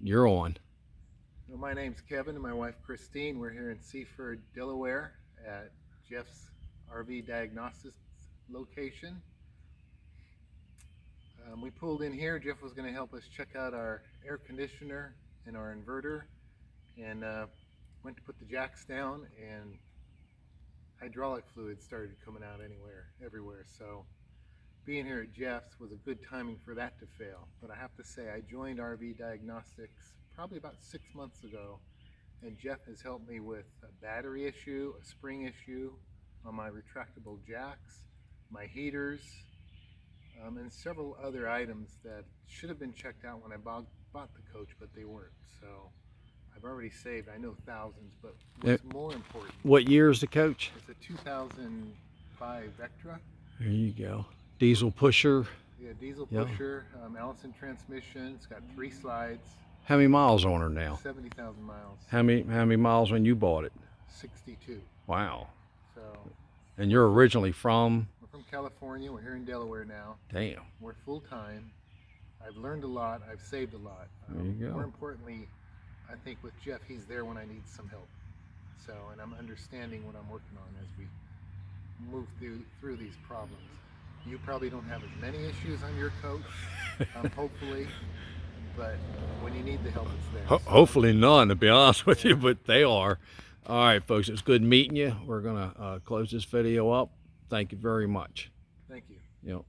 you're on. Well, my name's Kevin and my wife Christine. We're here in Seaford, Delaware at Jeff's Rvdiagnostics location. We pulled in here. Jeff was going to help us check out our air conditioner and our inverter, and went to put the jacks down, and hydraulic fluid started coming out everywhere. So being here at Jeff's was a good timing for that to fail. But I have to say, I joined Rvdiagnostics probably about 6 months ago, and Jeff has helped me with a battery issue, a spring issue on my retractable jacks, my heaters, and several other items that should have been checked out when I bought the coach, but they weren't. So I've already saved, I know, thousands, but what's more important... What year is the coach? It's a 2005 Vectra. There you go. Diesel pusher. Yeah, diesel pusher, Allison transmission. It's got 3 slides. How many miles on her now? 70,000 miles. How many miles when you bought it? 62. Wow. So. And you're originally from? We're from California. We're here in Delaware now. Damn. We're full time. I've learned a lot. I've saved a lot. There you go. More importantly, I think with Jeff, he's there when I need some help. So, and I'm understanding what I'm working on as we move through these problems. You probably don't have as many issues on your coach, hopefully, but when you need the help, it's there. Hopefully none, to be honest with you, but they are. All right, folks, it's good meeting you. We're going to close this video up. Thank you very much. Thank you. Yep.